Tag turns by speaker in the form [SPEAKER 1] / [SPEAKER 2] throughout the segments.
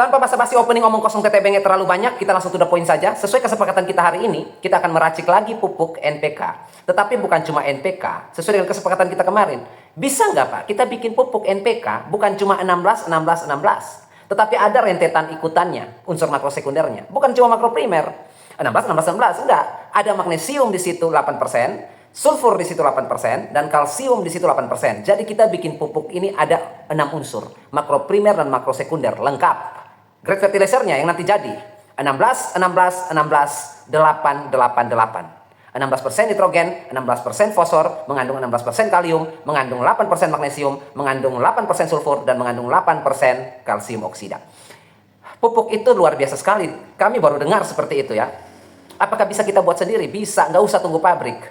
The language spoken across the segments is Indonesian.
[SPEAKER 1] Tanpa basa-basi opening omong kosong TTB terlalu banyak, kita langsung to the point saja. Sesuai kesepakatan kita hari ini, kita akan meracik lagi pupuk NPK. Tetapi bukan cuma NPK, sesuai dengan kesepakatan kita kemarin. Bisa nggak Pak, kita bikin pupuk NPK bukan cuma 16, 16, 16. Tetapi ada rentetan ikutannya, unsur makro sekundernya. Bukan cuma makro primer. 16, 16, 16, enggak. Ada magnesium di situ 8%, sulfur di situ 8%, dan kalsium di situ 8%. Jadi kita bikin pupuk ini ada 6 unsur. Makro primer dan makro sekunder, lengkap. Grade fertilizernya yang nanti jadi 16, 16, 16, 8, 8, 8. 16% nitrogen, 16% fosfor, mengandung 16% kalium, mengandung 8% magnesium, mengandung 8% sulfur, dan mengandung 8% kalsium oksida. Pupuk itu luar biasa sekali. Kami baru dengar seperti itu ya. Apakah bisa kita buat sendiri? Bisa, nggak usah tunggu pabrik.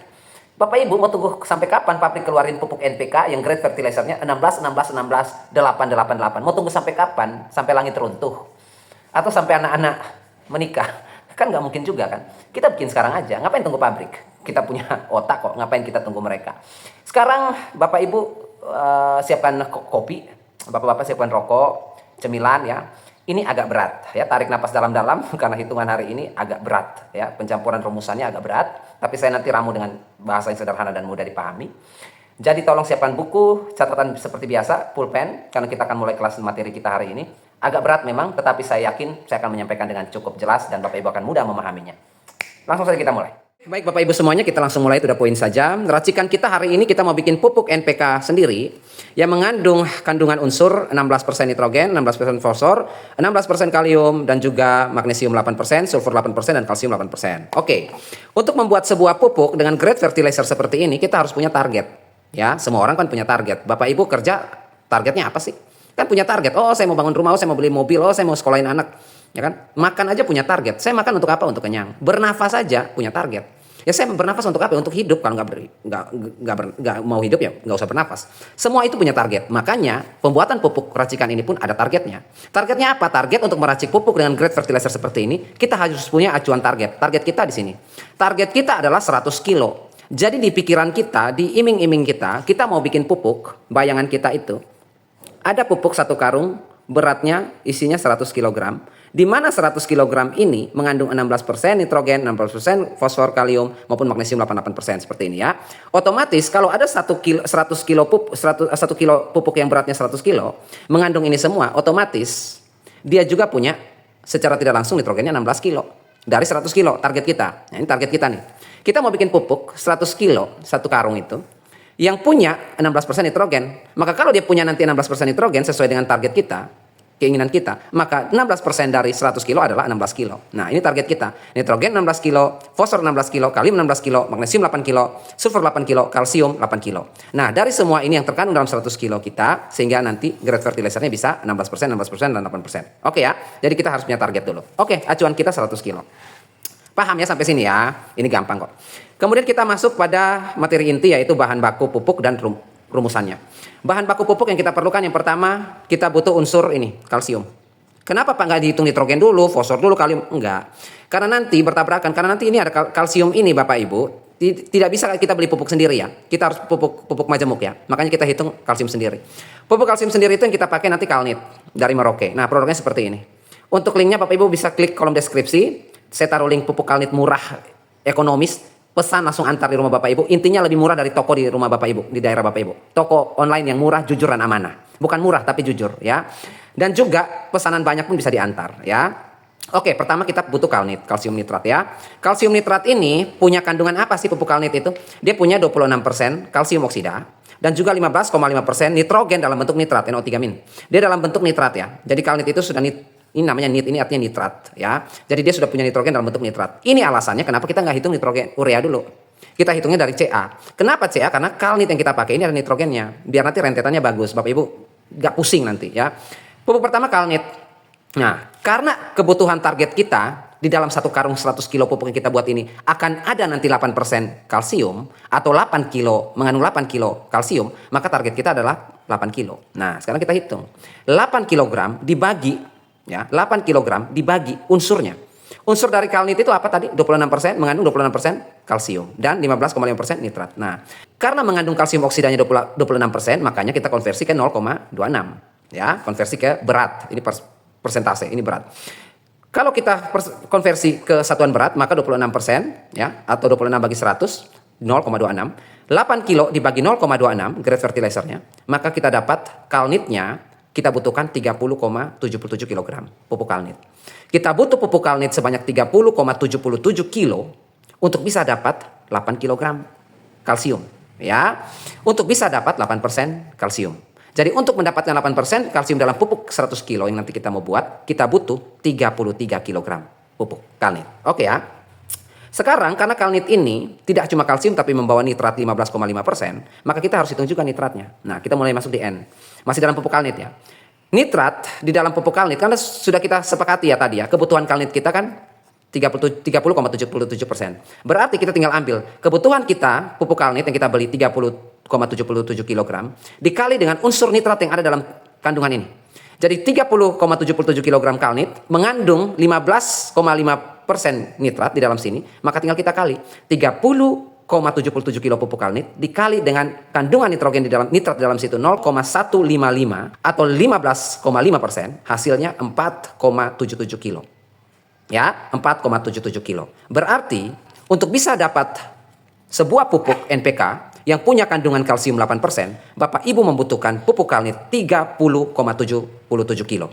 [SPEAKER 1] Bapak Ibu mau tunggu sampai kapan pabrik keluarin pupuk NPK yang grade fertilizernya 16, 16, 16, 8, 8, 8. Mau tunggu sampai kapan? Sampai langit runtuh? Atau sampai anak-anak menikah? Kan nggak mungkin juga kan. Kita bikin sekarang aja. Ngapain tunggu pabrik? Kita punya otak kok. Ngapain kita tunggu mereka? Sekarang Bapak Ibu siapkan kopi. Bapak-bapak siapkan rokok, cemilan ya. Ini agak berat ya. Tarik napas dalam-dalam karena hitungan hari ini agak berat ya. Pencampuran rumusannya agak berat. Tapi saya nanti ramu dengan bahasa yang sederhana dan mudah dipahami. Jadi tolong siapkan buku, catatan seperti biasa, pulpen. Karena kita akan mulai kelas materi kita hari ini. Agak berat memang, tetapi saya yakin saya akan menyampaikan dengan cukup jelas dan Bapak Ibu akan mudah memahaminya. Langsung saja kita mulai. Baik Bapak Ibu semuanya, kita langsung mulai, itu udah poin saja. Racikan kita hari ini kita mau bikin pupuk NPK sendiri yang mengandung kandungan unsur 16% nitrogen, 16% fosfor, 16% kalium, dan juga magnesium 8%, sulfur 8%, dan kalsium 8%. Oke, untuk membuat sebuah pupuk dengan grade fertilizer seperti ini, kita harus punya target. Ya, semua orang kan punya target. Bapak Ibu kerja, targetnya apa sih? Kan punya target, oh saya mau bangun rumah, oh saya mau beli mobil, oh saya mau sekolahin anak, ya kan? Makan aja punya target. Saya makan untuk apa? Untuk kenyang. Bernafas aja punya target. Ya saya bernafas untuk apa? Untuk hidup. Kalau nggak mau hidup ya nggak usah bernafas. Semua itu punya target. Makanya pembuatan pupuk racikan ini pun ada targetnya. Targetnya apa? Target untuk meracik pupuk dengan grade fertilizer seperti ini, kita harus punya acuan target. Target kita di sini. Target kita adalah 100 kilo. Jadi di pikiran kita, di iming-iming kita mau bikin pupuk, bayangan kita itu. Ada pupuk satu karung, beratnya isinya 100 kg. Di mana 100 kg ini mengandung 16% nitrogen, 16% fosfor, kalium, maupun magnesium 88% seperti ini ya. Otomatis kalau ada 1 kilo pupuk yang beratnya 100 kilo, mengandung ini semua, otomatis dia juga punya secara tidak langsung nitrogennya 16 kilo. Dari 100 kilo target kita. Nah, ini target kita nih. Kita mau bikin pupuk 100 kilo, satu karung itu. Yang punya 16% nitrogen, maka kalau dia punya nanti 16% nitrogen sesuai dengan target kita, keinginan kita, maka 16% dari 100 kilo adalah 16 kilo. Nah ini target kita, nitrogen 16 kilo, fosfor 16 kilo, kalium 16 kilo, magnesium 8 kilo, sulfur 8 kilo, kalsium 8 kilo. Nah dari semua ini yang terkandung dalam 100 kilo kita, sehingga nanti grade fertilizernya bisa 16%, 16%, dan 8%. Oke ya, jadi kita harus punya target dulu. Oke, acuan kita 100 kilo. Paham ya sampai sini ya? Ini gampang kok. Kemudian kita masuk pada materi inti yaitu bahan baku pupuk dan rumusannya. Bahan baku pupuk yang kita perlukan yang pertama kita butuh unsur ini, kalsium. Kenapa Pak nggak dihitung nitrogen dulu, fosfor dulu, kalium? Enggak. Karena nanti bertabrakan, karena nanti ini ada kalsium ini Bapak Ibu. Tidak bisa kita beli pupuk sendiri ya. Kita harus pupuk majemuk ya. Makanya kita hitung kalsium sendiri. Pupuk kalsium sendiri itu yang kita pakai nanti Kalnit dari Merauke. Nah produknya seperti ini. Untuk linknya Bapak Ibu bisa klik kolom deskripsi. Saya taruh link pupuk Kalnit murah, ekonomis, pesan langsung antar di rumah Bapak Ibu. Intinya lebih murah dari toko di rumah Bapak Ibu, di daerah Bapak Ibu. Toko online yang murah, jujur dan amanah. Bukan murah tapi jujur ya. Dan juga pesanan banyak pun bisa diantar ya. Oke, pertama kita butuh Kalnit, kalsium nitrat ya. Kalsium nitrat ini punya kandungan apa sih pupuk Kalnit itu? Dia punya 26% kalsium oksida dan juga 15,5% nitrogen dalam bentuk nitrat, NO3-. Dia dalam bentuk nitrat ya. Jadi Kalnit itu sudah ini namanya nit, ini artinya nitrat ya. Jadi dia sudah punya nitrogen dalam bentuk nitrat. Ini alasannya kenapa kita nggak hitung nitrogen urea dulu. Kita hitungnya dari Ca. Kenapa Ca? Karena Kalnit yang kita pakai ini ada nitrogennya. Biar nanti rentetannya bagus. Bapak Ibu nggak pusing nanti ya. Pupuk pertama Kalnit. Nah, karena kebutuhan target kita di dalam satu karung 100 kilo pupuk yang kita buat ini akan ada nanti 8% kalsium atau 8 kilo, mengandung 8 kilo kalsium, maka target kita adalah 8 kilo. Nah, sekarang kita hitung. 8 kilogram dibagi ya, 8 kg dibagi unsurnya. Unsur dari Kalnit itu apa tadi? 26%, mengandung 26% kalsium dan 15,5% nitrat. Nah, karena mengandung kalsium oksidanya 26%, makanya kita konversi ke 0,26 ya, konversi ke berat. Ini persentase, ini berat. Kalau kita konversi ke satuan berat, maka 26%, ya, atau 26 bagi 100, 0,26. 8 kilo dibagi 0,26 grade fertilizernya, maka kita dapat kalnitnya, kita butuhkan 30,77 kg pupuk kalnit. Kita butuh pupuk kalnit sebanyak 30,77 kilo untuk bisa dapat 8 kg kalsium, ya. Untuk bisa dapat 8% kalsium. Jadi untuk mendapatkan 8% kalsium dalam pupuk 100 kilo yang nanti kita mau buat, kita butuh 33 kg pupuk kalnit. Oke ya. Sekarang karena kalnit ini tidak cuma kalsium tapi membawa nitrat 15,5%, maka kita harus hitung juga nitratnya. Nah, kita mulai masuk di N. Masih dalam pupuk kalnit ya. Nitrat di dalam pupuk kalnit, karena sudah kita sepakati ya tadi ya, kebutuhan kalnit kita kan 30,77%. Berarti kita tinggal ambil kebutuhan kita pupuk kalnit yang kita beli 30,77 kg dikali dengan unsur nitrat yang ada dalam kandungan ini. Jadi 30,77 kg kalnit mengandung 15,5% nitrat di dalam sini, maka tinggal kita kali 30,77 kilo pupuk kalnit dikali dengan kandungan nitrogen di dalam nitrat di dalam situ 0,155 atau 15,5%, hasilnya 4,77 kilo. Ya, 4,77 kilo. Berarti untuk bisa dapat sebuah pupuk NPK yang punya kandungan kalsium 8%, Bapak Ibu membutuhkan pupuk kalnit 30,77 kilo.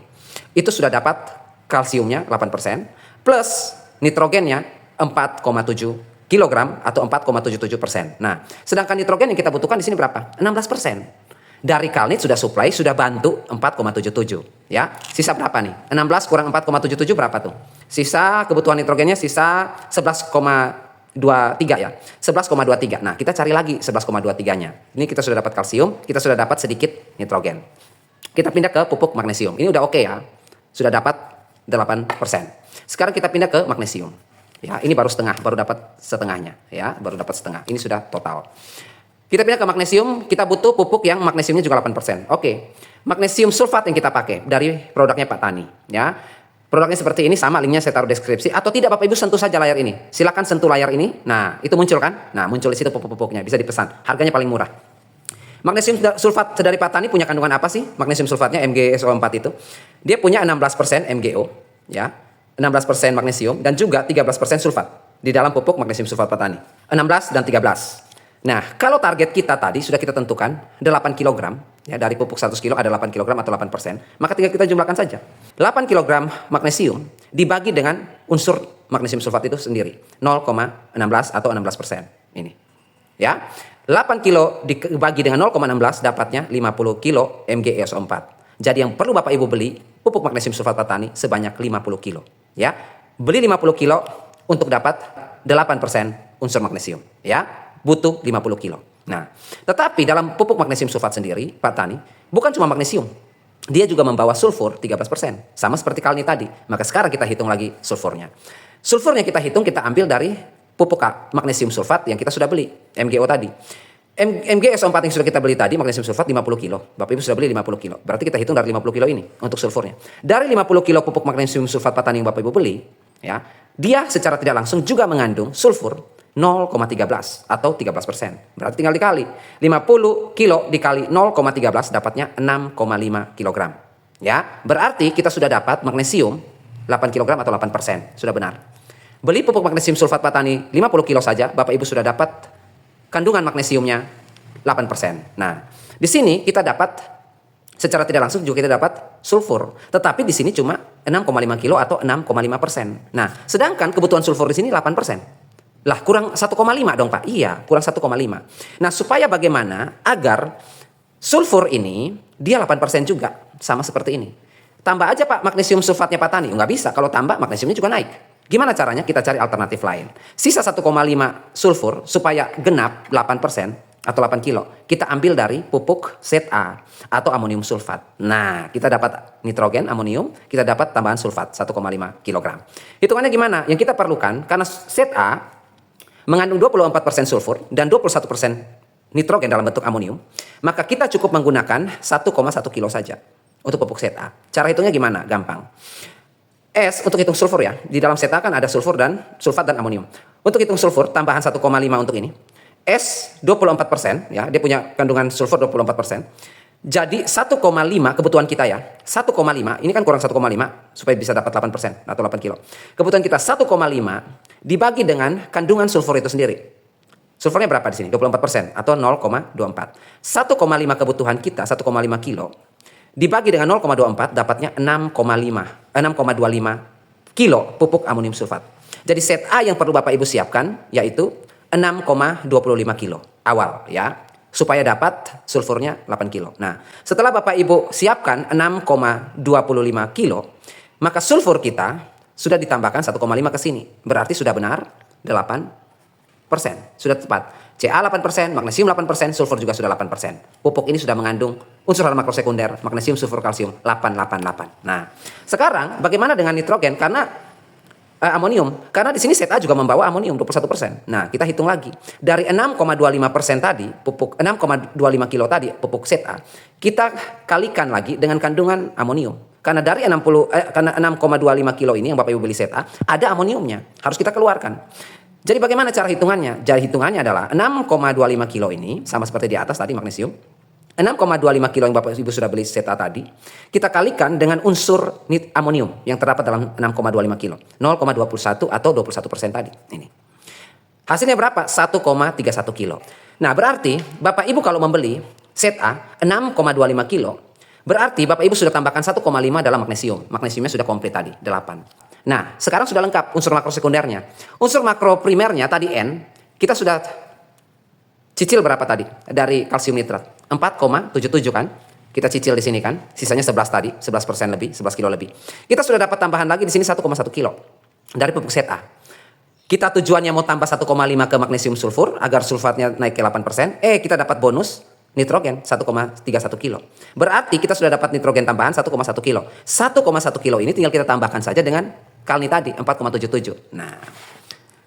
[SPEAKER 1] Itu sudah dapat kalsiumnya 8%, plus nitrogennya 4,7 kilogram atau 4,77%. Nah, sedangkan nitrogen yang kita butuhkan di sini berapa? 16%. Dari kalnit sudah supply, sudah bantu 4,77. Ya, sisa berapa nih? 16 kurang 4,77 berapa tuh? Sisa kebutuhan nitrogennya sisa 11,23 ya. 11,23. Nah, kita cari lagi 11,23-nya. Ini kita sudah dapat kalsium, kita sudah dapat sedikit nitrogen. Kita pindah ke pupuk magnesium. Ini udah oke ya. Sudah dapat 8%. Sekarang kita pindah ke magnesium. Ya, ini baru setengah, baru dapat setengahnya ya, baru dapat setengah. Ini sudah total. Kita pindah ke magnesium, kita butuh pupuk yang magnesiumnya juga 8%. Oke. Magnesium sulfat yang kita pakai dari produknya Pak Tani ya. Produknya seperti ini, sama linknya saya taruh deskripsi, atau tidak Bapak Ibu sentuh saja layar ini. Silakan sentuh layar ini. Nah, itu muncul kan? Nah, muncul di situ pupuk-pupuknya, bisa dipesan. Harganya paling murah. Magnesium sulfat dari Pak Tani punya kandungan apa sih? Magnesium sulfatnya MgSO4 itu. Dia punya 16% MgO, ya. 16% magnesium dan juga 13% sulfat di dalam pupuk magnesium sulfat Pak Tani. 16 dan 13. Nah, kalau target kita tadi sudah kita tentukan 8 kg, ya, dari pupuk 100 kg ada 8 kg atau 8%, maka tinggal kita jumlahkan saja. 8 kg magnesium dibagi dengan unsur magnesium sulfat itu sendiri, 0,16 atau 16%. Ini. Ya. 8 kilo dibagi dengan 0,16 dapatnya 50 kilo MgSO4. Jadi yang perlu Bapak Ibu beli pupuk magnesium sulfat Pak Tani sebanyak 50 kilo. Ya. Beli 50 kilo untuk dapat 8% unsur magnesium. Ya. Butuh 50 kilo. Nah, tetapi dalam pupuk magnesium sulfat sendiri, Pak Tani, bukan cuma magnesium. Dia juga membawa sulfur 13%. Sama seperti kalni tadi. Maka sekarang kita hitung lagi sulfurnya. Sulfurnya kita hitung, kita ambil dari pupuk magnesium sulfat yang kita sudah beli. MgO tadi. MgSO4 yang sudah kita beli tadi, magnesium sulfat 50 kilo. Bapak Ibu sudah beli 50 kilo. Berarti kita hitung dari 50 kilo ini untuk sulfurnya. Dari 50 kilo pupuk magnesium sulfat Pak Tani yang Bapak Ibu beli, ya, dia secara tidak langsung juga mengandung sulfur 0,13 atau 13%. Berarti tinggal dikali. 50 kilo dikali 0,13 dapatnya 6,5 kg. Ya, berarti kita sudah dapat magnesium 8 kg atau 8%. Sudah benar. Beli pupuk magnesium sulfat Pak Tani 50 kilo saja, Bapak Ibu sudah dapat kandungan magnesiumnya 8%. Nah, di sini kita dapat secara tidak langsung juga kita dapat sulfur. Tetapi di sini cuma 6,5 kilo atau 6,5%. Nah, sedangkan kebutuhan sulfur di sini 8%. Lah kurang 1,5 dong Pak. Iya, kurang 1,5. Nah, supaya bagaimana agar sulfur ini dia 8% juga, sama seperti ini. Tambah aja Pak magnesium sulfatnya Pak Tani. Nggak bisa, kalau tambah magnesiumnya juga naik. Gimana caranya? Kita cari alternatif lain. Sisa 1,5 sulfur supaya genap 8% atau 8 kilo. Kita ambil dari pupuk ZA atau amonium sulfat. Nah, kita dapat nitrogen, amonium, kita dapat tambahan sulfat 1,5 kg. Hitungannya gimana? Yang kita perlukan, karena ZA mengandung 24% sulfur dan 21% nitrogen dalam bentuk amonium, maka kita cukup menggunakan 1,1 kilo saja untuk pupuk ZA. Cara hitungnya gimana? Gampang. S untuk hitung sulfur ya. Di dalam ZA kan ada sulfur dan sulfat dan amonium. Untuk hitung sulfur tambahan 1,5 untuk ini. S 24% ya, dia punya kandungan sulfur 24%. Jadi 1,5 kebutuhan kita ya. 1,5, ini kan kurang 1,5 supaya bisa dapat 8% atau 8 kilo. Kebutuhan kita 1,5 dibagi dengan kandungan sulfur itu sendiri. Sulfurnya berapa di sini? 24% atau 0,24. 1,5 kebutuhan kita 1,5 kilo dibagi dengan 0,24 dapatnya 6,25 kilo pupuk amonium sulfat. Jadi set A yang perlu Bapak Ibu siapkan yaitu 6,25 kilo awal ya, supaya dapat sulfurnya 8 kilo. Nah, setelah Bapak Ibu siapkan 6,25 kilo, maka sulfur kita sudah ditambahkan 1,5 ke sini. Berarti sudah benar 8%. Sudah tepat. Ca 8%, magnesium 8%, sulfur juga sudah 8%. Pupuk ini sudah mengandung unsur hara makrosekunder, magnesium, sulfur, kalsium 888. Nah, sekarang bagaimana dengan nitrogen? Karena amonium, karena di sini set A juga membawa amonium 21%. Nah, kita hitung lagi. Dari 6,25% tadi, pupuk 6,25 kilo tadi pupuk set A, kita kalikan lagi dengan kandungan amonium. Karena dari 6,25 kilo ini yang Bapak Ibu beli set A, ada amoniumnya. Harus kita keluarkan. Jadi bagaimana cara hitungannya? Jadi hitungannya adalah 6,25 kilo ini sama seperti di atas tadi magnesium. 6,25 kilo yang Bapak Ibu sudah beli set A tadi, kita kalikan dengan unsur amonium yang terdapat dalam 6,25 kilo. 0,21 atau 21% tadi. Ini. Hasilnya berapa? 1,31 kilo. Nah, berarti Bapak Ibu kalau membeli set A 6,25 kilo, berarti Bapak Ibu sudah tambahkan 1,5 dalam magnesium. Magnesiumnya sudah komplit tadi, 8. Nah, sekarang sudah lengkap unsur makro sekundernya. Unsur makro primernya tadi N, kita sudah cicil berapa tadi? Dari kalsium nitrat. 4,77 kan? Kita cicil di sini kan? Sisanya 11 tadi, 11% lebih, 11 kilo lebih. Kita sudah dapat tambahan lagi di sini 1,1 kilo dari pupuk set A. Kita tujuannya mau tambah 1,5 ke magnesium sulfur agar sulfatnya naik ke 8%. Kita dapat bonus nitrogen 1,31 kilo. Berarti kita sudah dapat nitrogen tambahan 1,1 kilo. 1,1 kilo ini tinggal kita tambahkan saja dengan kalni tadi 4,77. Nah,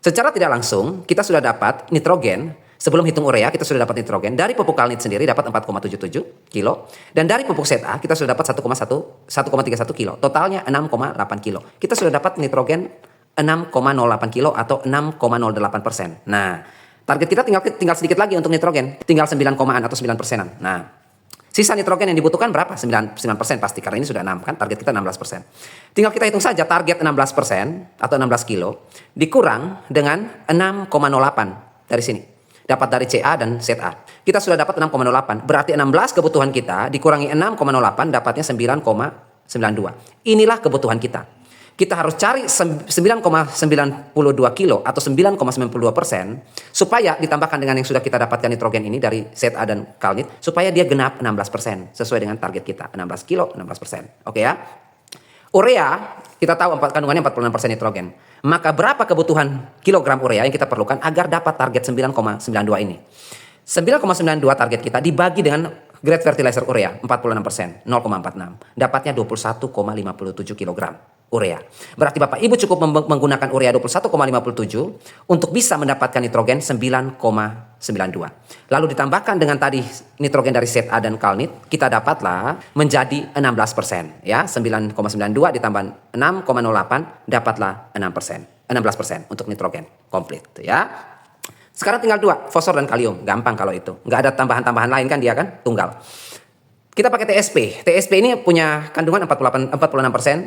[SPEAKER 1] secara tidak langsung kita sudah dapat nitrogen. Sebelum hitung urea kita sudah dapat nitrogen dari pupuk kalnit sendiri dapat 4,77 kilo dan dari pupuk set A kita sudah dapat 1,31 kilo. Totalnya 6,8 kilo. Kita sudah dapat nitrogen 6,08 kilo atau 6,08%. Nah, target kita tinggal sedikit lagi untuk nitrogen, tinggal 9 atau 9%-an. Nah, sisa nitrogen yang dibutuhkan berapa? 9% pasti karena ini sudah 6 kan, target kita 16%. Tinggal kita hitung saja target 16% atau 16 kilo dikurang dengan 6,08 dari sini. Dapat dari CA dan ZA. Kita sudah dapat 6,08. Berarti 16 kebutuhan kita dikurangi 6,08 dapatnya 9,92. Inilah kebutuhan kita. Kita harus cari 9,92 kilo atau 9,92% supaya ditambahkan dengan yang sudah kita dapatkan nitrogen ini dari ZA dan kalnit supaya dia genap 16% sesuai dengan target kita. 16 kilo, 16%. Oke ya. Urea, kita tahu kandungannya 46% nitrogen. Maka berapa kebutuhan kilogram urea yang kita perlukan agar dapat target 9,92 ini? 9,92 target kita dibagi dengan grade fertilizer urea 46%, 0,46. Dapatnya 21,57 kilogram urea. Berarti Bapak Ibu cukup menggunakan urea 21,57 untuk bisa mendapatkan nitrogen 9,92. Lalu ditambahkan dengan tadi nitrogen dari set A dan kalnit, kita dapatlah menjadi 16%. Ya, 9,92 ditambah 6,08 dapatlah 6%. 16% untuk nitrogen komplit ya. Sekarang tinggal 2, fosfor dan kalium. Gampang kalau itu. Nggak ada tambahan-tambahan lain kan dia kan? Tunggal. Kita pakai TSP. TSP ini punya kandungan 46%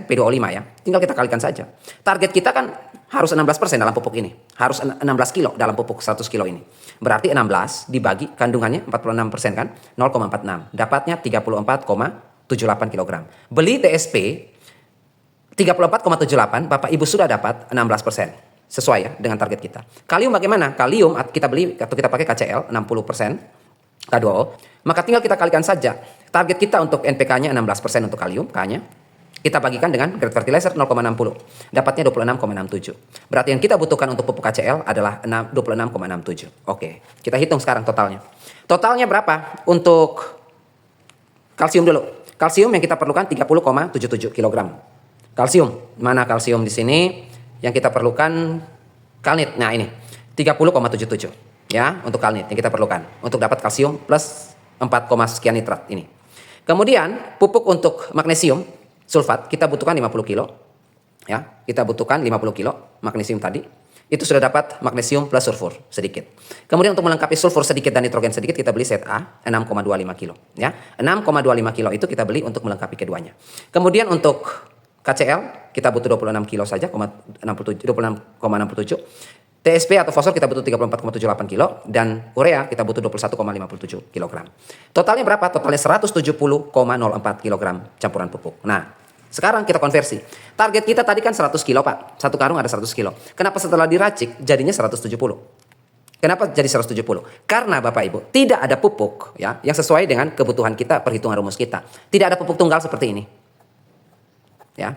[SPEAKER 1] P2O5 ya. Tinggal kita kalikan saja. Target kita kan harus 16% dalam pupuk ini. Harus 16 kilo dalam pupuk 100 kilo ini. Berarti 16 dibagi kandungannya 46% kan? 0,46. Dapatnya 34,78 kilogram. Beli TSP 34,78 Bapak Ibu sudah dapat 16%. Sesuai ya dengan target kita. Kalium bagaimana? Kalium kita beli atau kita pakai KCl 60%. K2O. Maka tinggal kita kalikan saja. Target kita untuk NPK-nya 16% untuk kalium, K-nya. Kita bagikan dengan grade fertilizer 0,60. Dapatnya 26,67. Berarti yang kita butuhkan untuk pupuk KCl adalah 26,67. Oke, kita hitung sekarang totalnya. Totalnya berapa untuk kalsium dulu? Kalsium yang kita perlukan 30,77 kg. Kalsium. Mana kalsium di sini? Yang kita perlukan kalnit. Nah, ini 30,77. Ya, untuk kalnit yang kita perlukan untuk dapat kalsium plus 4, sekian nitrat ini. Kemudian pupuk untuk magnesium sulfat kita butuhkan 50 kilo. Ya, kita butuhkan 50 kilo magnesium tadi. Itu sudah dapat magnesium plus sulfur sedikit. Kemudian untuk melengkapi sulfur sedikit dan nitrogen sedikit, kita beli set A 6,25 kilo. Ya, 6,25 kilo itu kita beli untuk melengkapi keduanya. Kemudian untuk KCl kita butuh 26 kilo saja, 26,67. TSP atau fosfor kita butuh 34,78 kilo, dan urea kita butuh 21,57 kilogram. Totalnya berapa? Totalnya 170,04 kilogram campuran pupuk. Nah, sekarang kita konversi. Target kita tadi kan 100 kilo, Pak. Satu karung ada 100 kilo. Kenapa setelah diracik jadinya 170? Kenapa jadi 170? Karena Bapak Ibu, tidak ada pupuk ya yang sesuai dengan kebutuhan kita, perhitungan rumus kita. Tidak ada pupuk tunggal seperti ini. Ya.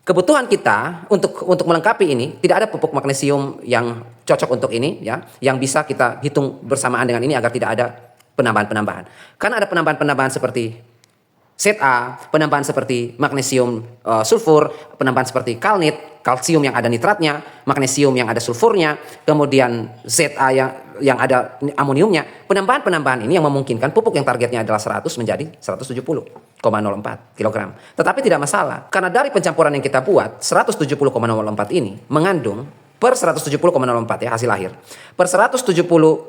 [SPEAKER 1] Kebutuhan kita untuk melengkapi ini, tidak ada pupuk magnesium yang cocok untuk ini ya, yang bisa kita hitung bersamaan dengan ini agar tidak ada penambahan-penambahan. Karena ada penambahan-penambahan seperti zat A, penambahan seperti magnesium sulfur, penambahan seperti kalnit, kalsium yang ada nitratnya, magnesium yang ada sulfurnya, kemudian ZA yang ada amoniumnya. Penambahan-penambahan ini yang memungkinkan pupuk yang targetnya adalah 100 menjadi 170,04 kg. Tetapi tidak masalah, karena dari pencampuran yang kita buat 170,04 ini mengandung per 170,04 ya hasil akhir. Per 170,04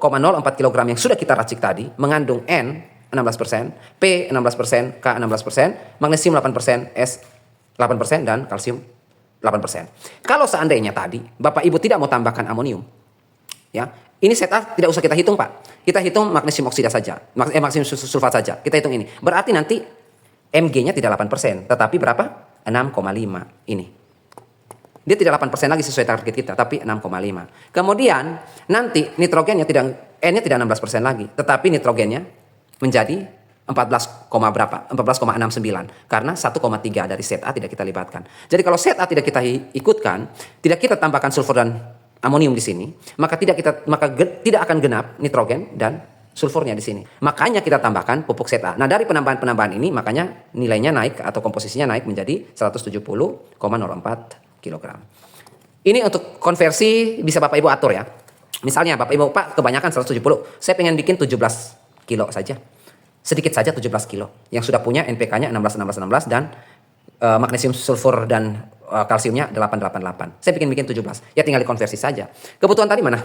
[SPEAKER 1] kg yang sudah kita racik tadi mengandung N 16%, P 16%, K 16%, magnesium 8%, S 8%, dan kalsium 8%. Kalau seandainya tadi Bapak Ibu tidak mau tambahkan amonium, ya, ini zat A tidak usah kita hitung, Pak. Kita hitung magnesium oksida saja, magnesium sulfat saja. Kita hitung ini. Berarti nanti Mg-nya tidak 8%, tetapi berapa? 6,5 ini. Dia tidak 8% lagi sesuai target kita, tapi 6,5. Kemudian nanti nitrogennya tidak, N-nya tidak 16% lagi, tetapi nitrogennya menjadi 14,69 karena 1,3 dari zat A tidak kita libatkan. Jadi kalau zat A tidak kita ikutkan, tidak kita tambahkan sulfur dan amonium di sini, maka tidak akan genap nitrogen dan sulfurnya di sini. Makanya kita tambahkan pupuk zat A. Nah, dari penambahan-penambahan ini makanya nilainya naik atau komposisinya naik menjadi 170,04 kg. Ini untuk konversi bisa Bapak Ibu atur ya. Misalnya Bapak Ibu, Pak, kebanyakan 170. Saya pengen bikin 17 kilo saja. Sedikit saja 17 kilo. Yang sudah punya NPK-nya 16 dan magnesium sulfur dan kalsiumnya 888. Saya bikin 17. Ya tinggal dikonversi saja. Kebutuhan tadi mana?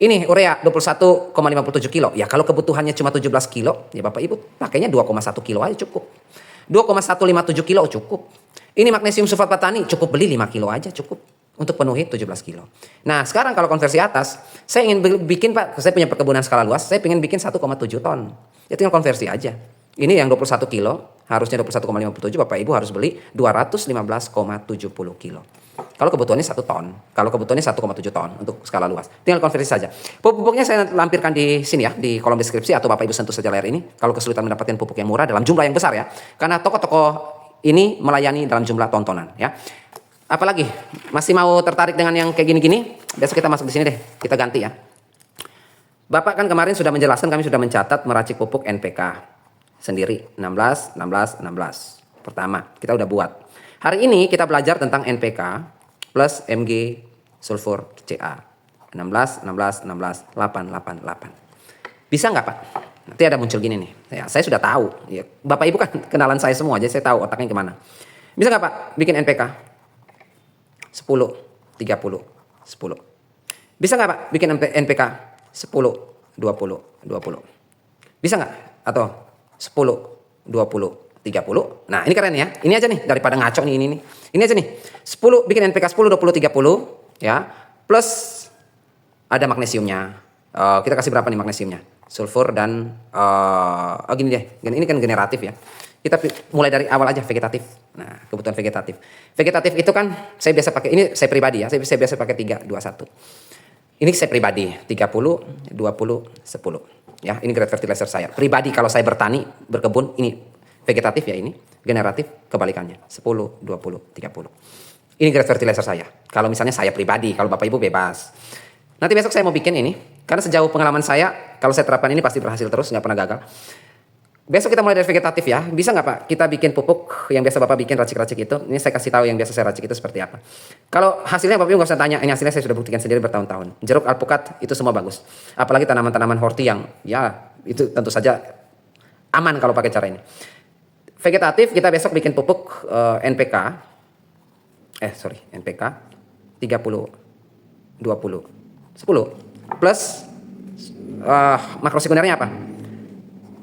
[SPEAKER 1] Ini urea 21,57 kilo. Ya kalau kebutuhannya cuma 17 kilo, ya Bapak Ibu pakainya 2,1 kilo aja cukup. 2,157 kilo cukup. Ini magnesium sulfat petani cukup beli 5 kilo aja cukup untuk penuhi 17 kilo. Nah sekarang kalau konversi atas, saya ingin bikin, Pak, saya punya perkebunan skala luas, saya ingin bikin 1,7 ton. Ya tinggal konversi aja. Ini yang 21 kilo, harusnya 21,57, Bapak Ibu harus beli 215,70 kilo. Kalau kebutuhannya 1 ton, kalau kebutuhannya 1,7 ton untuk skala luas. Tinggal konversi saja. Pupuknya saya lampirkan di sini ya, di kolom deskripsi, atau Bapak Ibu sentuh saja layar ini. Kalau kesulitan mendapatkan pupuk yang murah dalam jumlah yang besar ya. Karena toko-toko ini melayani dalam jumlah tontonan ya. Apalagi masih mau tertarik dengan yang kayak gini-gini? Besok kita masuk di sini deh, kita ganti ya. Bapak kan kemarin sudah menjelaskan, kami sudah mencatat meracik pupuk NPK sendiri 16, 16, 16. Pertama, kita udah buat. Hari ini kita belajar tentang NPK plus Mg sulfur Ca. 16, 16, 16, 8, 8, 8. Bisa nggak, Pak? Nanti ada muncul gini nih. Ya, saya sudah tahu. Ya, Bapak Ibu kan kenalan saya semua, jadi saya tahu otaknya kemana. Bisa nggak, Pak, bikin NPK? 10, 30, 10. Bisa nggak, Pak, bikin NPK? 10, 20, 20. Bisa nggak? Atau 10, 20, 30. Nah ini keren ya. Ini aja nih, daripada ngaco nih ini. Ini aja nih. 10, bikin NPK 10, 20, 30. Ya. Plus ada magnesiumnya. Kita kasih berapa nih magnesiumnya? Sulfur dan gini deh. Ini kan generatif ya. Kita mulai dari awal aja, vegetatif. Nah, kebutuhan vegetatif. Vegetatif itu kan saya biasa pakai, ini saya pribadi ya. Saya biasa pakai 3, 2, 1. Ini saya pribadi, 30, 20, 10. Ya, ini grade fertilizer saya. Pribadi kalau saya bertani, berkebun, ini vegetatif ya ini. Generatif kebalikannya, 10, 20, 30. Ini grade fertilizer saya. Kalau misalnya saya pribadi, kalau Bapak Ibu bebas. Nanti besok saya mau bikin ini. Karena sejauh pengalaman saya, kalau saya terapkan ini pasti berhasil terus, nggak pernah gagal. Besok kita mulai dari vegetatif ya. Bisa nggak, Pak, kita bikin pupuk yang biasa Bapak bikin racik-racik itu. Ini saya kasih tahu yang biasa saya racik itu seperti apa. Kalau hasilnya Bapak Ibu nggak usah tanya. Ini hasilnya saya sudah buktikan sendiri bertahun-tahun. Jeruk, alpukat itu semua bagus. Apalagi tanaman-tanaman horti yang ya itu tentu saja aman kalau pakai cara ini. Vegetatif kita besok bikin pupuk NPK. NPK 30 20. 10. Plus makro sekundernya apa?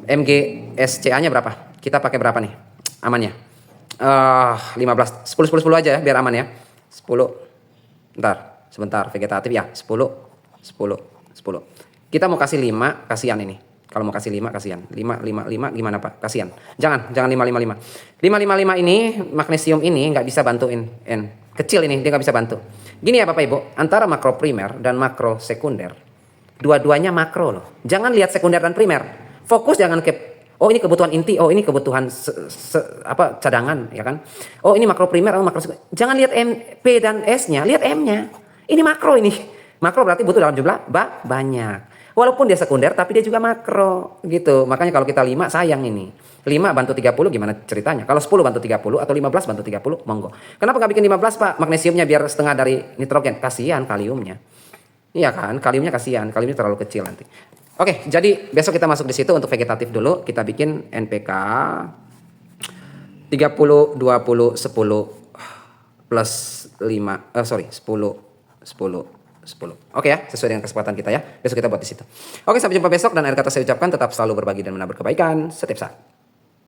[SPEAKER 1] MGSCA-nya berapa? Kita pakai berapa nih? Amannya. 15. 10 10 10 aja ya biar aman ya. 10. Sebentar, vegetatif ya. 10 10 10. Kita mau kasih 5, kasihan ini. Kalau mau kasih 5 kasihan. 5 5 5 gimana Pak? Kasihan. Jangan 5 5 5. 5 5 5 ini magnesium ini nggak bisa bantuin N. Kecil ini dia nggak bisa bantu. Gini ya Bapak Ibu, antara makro primer dan makro sekunder, dua-duanya makro loh. Jangan lihat sekunder dan primer. Fokus jangan ke oh ini kebutuhan inti, oh ini kebutuhan cadangan ya kan. Oh ini makro primer, oh makro sekunder. Jangan lihat M, P dan S-nya, lihat M-nya. Ini makro ini. Makro berarti butuh dalam jumlah banyak. Walaupun dia sekunder tapi dia juga makro gitu. Makanya kalau kita 5 sayang ini. 5 bantu 30 gimana ceritanya? Kalau 10 bantu 30 atau 15 bantu 30 monggo. Kenapa nggak bikin 15 Pak? Magnesiumnya biar setengah dari nitrogen. Kasihan kaliumnya. Iya kan? Kaliumnya kasihan. Kaliumnya terlalu kecil nanti. Oke, jadi besok kita masuk di situ untuk vegetatif dulu. Kita bikin NPK 30 20 10 plus 10 Oke ya, sesuai dengan kesepakatan kita ya. Besok kita buat di situ. Oke, sampai jumpa besok dan akhir kata saya ucapkan tetap selalu berbagi dan menabur kebaikan setiap saat.